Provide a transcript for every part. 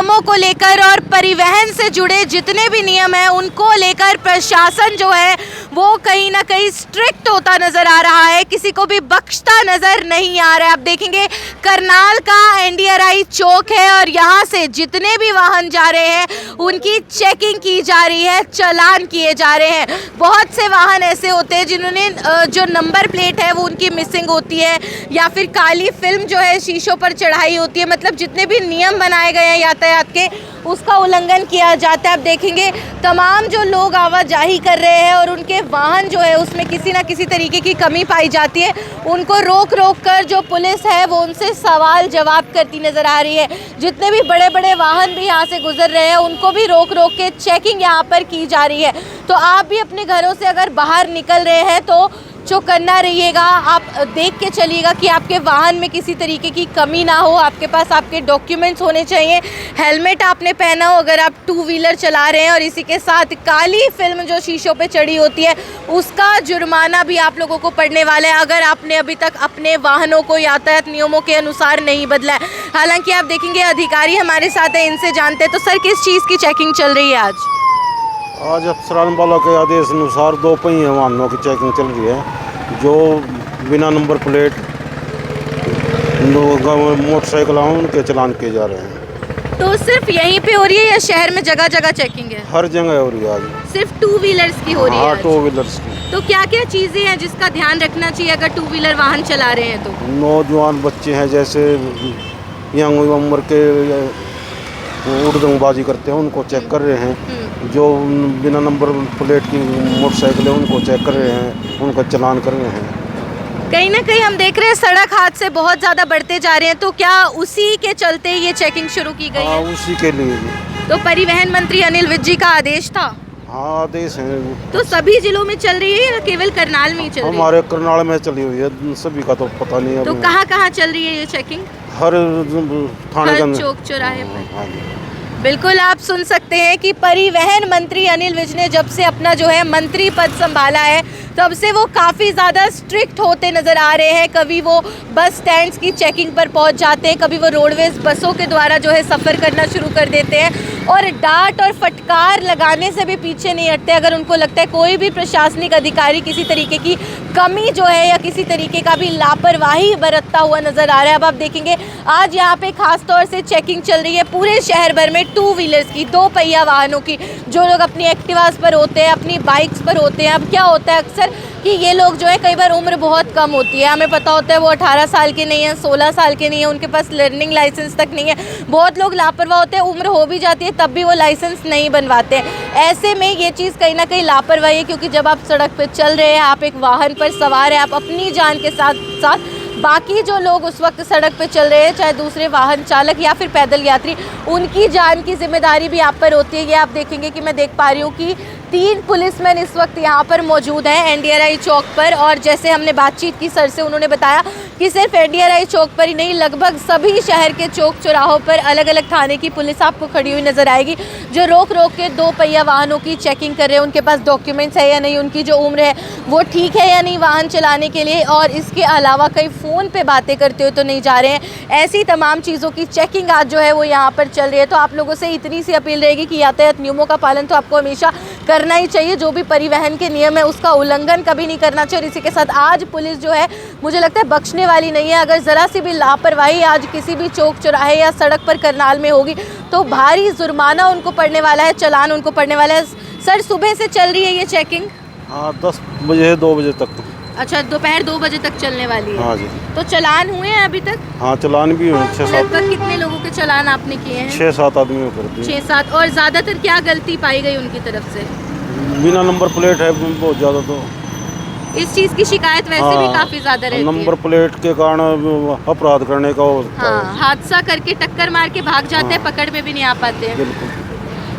नियमों को लेकर और परिवहन से जुड़े जितने भी नियम हैं उनको लेकर प्रशासन जो है वो कहीं ना कहीं स्ट्रिक्ट होता नजर आ रहा है, किसी को भी बख्शता नजर नहीं आ रहा है। आप देखेंगे करनाल का एनडीआरआई चौक है और यहाँ से जितने भी वाहन जा रहे हैं उनकी चेकिंग की जा रही है, चालान किए जा रहे हैं। बहुत से वाहन ऐसे होते हैं जिन्होंने जो नंबर प्लेट है वो उनकी मिसिंग होती है या फिर काली फिल्म जो है शीशों पर चढ़ाई होती है, मतलब जितने भी नियम बनाए गए हैं यातायात के उसका उल्लंघन किया जाता है। आप देखेंगे तमाम जो लोग आवाजाही कर रहे हैं और उनके वाहन जो है उसमें किसी ना किसी तरीके की कमी पाई जाती है, उनको रोक रोक कर जो पुलिस है वो उनसे सवाल जवाब करती नज़र आ रही है। जितने भी बड़े बड़े वाहन भी यहाँ से गुजर रहे हैं उनको भी रोक रोक के चेकिंग यहाँ पर की जा रही है। तो आप भी अपने घरों से अगर बाहर निकल रहे हैं तो चौकन्ना रहिएगा, आप देख के चलिएगा कि आपके वाहन में किसी तरीके की कमी ना हो, आपके पास आपके डॉक्यूमेंट्स होने चाहिए, हेलमेट आपने पहना हो अगर आप टू व्हीलर चला रहे हैं, और इसी के साथ काली फिल्म जो शीशों पे चढ़ी होती है उसका जुर्माना भी आप लोगों को पड़ने वाला है अगर आपने अभी तक अपने वाहनों को यातायात नियमों के अनुसार नहीं बदला है। हालांकि आप देखेंगे अधिकारी हमारे साथ है, इनसे जानते हैं। तो सर किस चीज़ की चेकिंग चल रही है आज? आज अफसरान वालों के आदेश अनुसार 2 पहिए वाहनों की चेकिंग चल रही है, जो बिना नंबर प्लेट मोटरसाइकिल उनके चालान किए जा रहे हैं। तो सिर्फ यहीं पे हो रही है या शहर में जगह जगह चेकिंग है? हर जगह हो रही है आज। सिर्फ टू व्हीलर्स की हो रही है? हाँ, टू व्हीलर्स की। तो क्या क्या चीज़ें हैं जिसका ध्यान रखना चाहिए अगर टू व्हीलर वाहन चला रहे हैं तो? नौजवान बच्चे हैं जैसे यंग उम्र के उड़दंगबाजी करते हैं उनको चेक कर रहे हैं, जो बिना नंबर प्लेट की मोटरसाइकिल है उनको चेक कर रहे हैं, उनका चालान कर रहे हैं। कहीं ना कहीं हम देख रहे हैं सड़क हादसे बहुत ज़्यादा बढ़ते जा रहे हैं, तो क्या उसी के चलते ये चेकिंग शुरू की गई है? उसी के लिए। तो परिवहन मंत्री अनिल विज जी का आदेश था? हाँ, आदेश है। तो सभी जिलों में चल रही है या केवल करनाल में ही चल रही है? हमारे करनाल में चली हुई है, सभी का तो पता नहीं है। तो कहाँ कहाँ चल रही है ये चेकिंग? हर थाने चौक चौराहे पर। बिल्कुल, आप सुन सकते हैं कि परिवहन मंत्री अनिल विज ने जब से अपना जो है मंत्री पद संभाला है तब से वो काफ़ी ज़्यादा स्ट्रिक्ट होते नज़र आ रहे हैं। कभी वो बस स्टैंड्स की चेकिंग पर पहुंच जाते हैं, कभी वो रोडवेज बसों के द्वारा जो है सफ़र करना शुरू कर देते हैं और डांट और फटकार लगाने से भी पीछे नहीं हटते अगर उनको लगता है कोई भी प्रशासनिक अधिकारी किसी तरीके की कमी जो है या किसी तरीके का भी लापरवाही बरतता हुआ नज़र आ रहा है। अब आप देखेंगे आज यहाँ पे खास तौर से चेकिंग चल रही है पूरे शहर भर में टू व्हीलर्स की, 2 पहिया वाहनों की। जो लोग अपनी एक्टिवास पर होते हैं, अपनी बाइक्स पर होते हैं, अब क्या होता है अक्सर कि ये लोग जो है कई बार उम्र बहुत कम होती है, हमें पता होता है वो 18 साल के नहीं है, 16 साल के नहीं है, उनके पास लर्निंग लाइसेंस तक नहीं है। बहुत लोग लापरवाह होते हैं, उम्र हो भी जाती है तब भी वो लाइसेंस नहीं बनवाते। ऐसे में ये चीज़ कहीं ना कहीं लापरवाही है, क्योंकि जब आप सड़क पर चल रहे हैं, आप एक वाहन पर सवार हैं, आप अपनी जान के साथ साथ बाकी जो लोग उस वक्त सड़क पे चल रहे हैं, चाहे दूसरे वाहन चालक या फिर पैदल यात्री, उनकी जान की जिम्मेदारी भी आप पर होती है। ये आप देखेंगे कि मैं देख पा रही हूँ कि 3 पुलिसमैन इस वक्त यहाँ पर मौजूद हैं एनडीआरआई चौक पर, और जैसे हमने बातचीत की सर से उन्होंने बताया कि सिर्फ एनडीआरआई चौक पर ही नहीं, लगभग सभी शहर के चौक चौराहों पर अलग अलग थाने की पुलिस आपको खड़ी हुई नज़र आएगी, जो रोक रोक के 2 पहिया वाहनों की चेकिंग कर रहे हैं, उनके पास डॉक्यूमेंट्स है या नहीं, उनकी जो उम्र है वो ठीक है या नहीं वाहन चलाने के लिए, और इसके अलावा कहीं फ़ोन पे बातें करते हुए तो नहीं जा रहे हैं। ऐसी तमाम चीज़ों की चेकिंग आज जो है वो यहाँ पर चल रही है। तो आप लोगों से इतनी सी अपील रहेगी कि यातायात नियमों का पालन तो आपको हमेशा करना ही चाहिए, जो भी परिवहन के नियम है उसका उल्लंघन कभी नहीं करना चाहिए। और इसी के साथ आज पुलिस जो है मुझे लगता है बख्शने वाली नहीं है। अगर ज़रा सी भी लापरवाही आज किसी भी चौक चौराहे या सड़क पर करनाल में होगी तो भारी जुर्माना उनको पड़ने वाला है, चालान उनको पड़ने वाला है। सर सुबह से चल रही है ये चेकिंग? हाँ, 10 बजे 2 बजे तक। अच्छा, दोपहर 2 बजे तक चलने वाली है? हाँ जी। तो चालान हुए हैं अभी तक? हाँ, चालान भी हुए 6-7। लगभग कितने लोगों के चालान आपने किए हैं? 6-7 आदमियों कर दिए। 6-7। और ज़्यादातर क्या गलती पाई गई उनकी तरफ से? बिना नंबर प्लेट है बहुत ज़्यादा। तो इस चीज़ की शिकायत वैसे भी काफ़ी ज़्यादा रहती है। नंबर प्लेट के कारण अपराध करने का हादसा करके टक्कर मार के भाग जाते हैं, पकड़ में भी नहीं आ पाते हैं।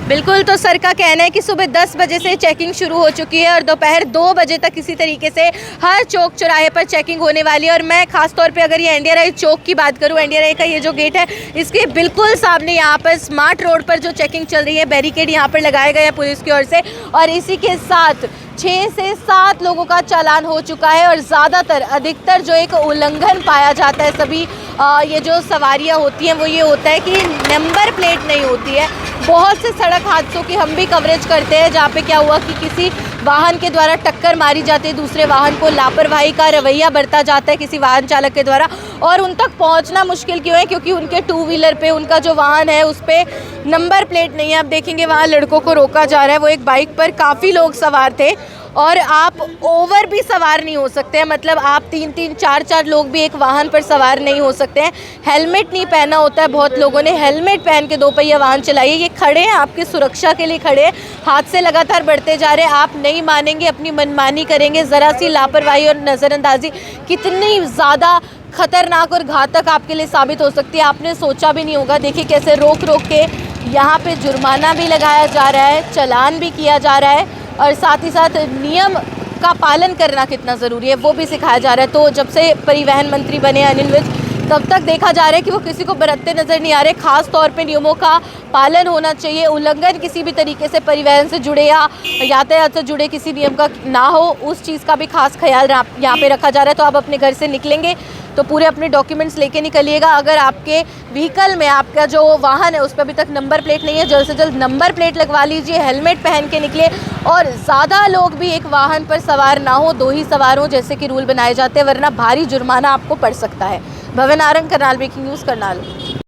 बिल्कुल। तो सर का कहना है कि सुबह 10 बजे से चेकिंग शुरू हो चुकी है और दोपहर 2 बजे तक इसी तरीके से हर चौक चौराहे पर चेकिंग होने वाली है। और मैं खास तौर पे अगर ये एनडीआरआई चौक की बात करूँ, एनडीआरआई का ये जो गेट है इसके बिल्कुल सामने यहाँ पर स्मार्ट रोड पर जो चेकिंग चल रही है, बैरिकेड यहाँ पर लगाए गए हैं पुलिस की ओर से, और इसी के साथ 6 से 7 लोगों का चालान हो चुका है। और ज़्यादातर अधिकतर जो एक उल्लंघन पाया जाता है सभी ये जो सवारियाँ होती हैं वो ये होता है कि नंबर प्लेट नहीं होती है। बहुत से सड़क हादसों की हम भी कवरेज करते हैं जहाँ पे क्या हुआ कि किसी वाहन के द्वारा टक्कर मारी जाती है दूसरे वाहन को, लापरवाही का रवैया बरता जाता है किसी वाहन चालक के द्वारा, और उन तक पहुंचना मुश्किल क्यों है? क्योंकि उनके टू व्हीलर पे, उनका जो वाहन है उस पे नंबर प्लेट नहीं है। आप देखेंगे वहाँ लड़कों को रोका जा रहा है, वो एक बाइक पर काफ़ी लोग सवार थे और आप ओवर भी सवार नहीं हो सकते हैं, मतलब आप 3-3, 4-4 लोग भी एक वाहन पर सवार नहीं हो सकते हैं। हेलमेट नहीं पहना होता है, बहुत लोगों ने हेलमेट पहन के दोपहिया वाहन चलाइए। ये खड़े हैं आपकी सुरक्षा के लिए खड़े हैं, हादसे लगातार बढ़ते जा रहे हैं, आप नहीं मानेंगे, अपनी मनमानी करेंगे। ज़रा सी लापरवाही और नज़रअंदाजी कितनी ज़्यादा खतरनाक और घातक आपके लिए साबित हो सकती है, आपने सोचा भी नहीं होगा। देखिए कैसे रोक रोक के यहाँ पे जुर्माना भी लगाया जा रहा है, चालान भी किया जा रहा है और साथ ही साथ नियम का पालन करना कितना ज़रूरी है वो भी सिखाया जा रहा है। तो जब से परिवहन मंत्री बने अनिल विज, तब तक देखा जा रहा है कि वो किसी को बरतते नज़र नहीं आ रहे। ख़ास तौर पे नियमों का पालन होना चाहिए, उल्लंघन किसी भी तरीके से परिवहन से जुड़े या यातायात से जुड़े किसी नियम का ना हो, उस चीज़ का भी खास ख्याल यहाँ पे रखा जा रहा है। तो आप अपने घर से निकलेंगे तो पूरे अपने डॉक्यूमेंट्स लेके निकलिएगा। अगर आपके व्हीकल में, आपका जो वाहन है उस पर अभी तक नंबर प्लेट नहीं है, जल्द से जल्द नंबर प्लेट लगवा लीजिए, हेलमेट पहन के निकले और ज़्यादा लोग भी एक वाहन पर सवार ना हो, 2 ही सवार हों जैसे कि रूल बनाए जाते हैं, वरना भारी जुर्माना आपको पड़ सकता है। भवन आरंग, करनाल ब्रेकिंग न्यूज़, करनाल।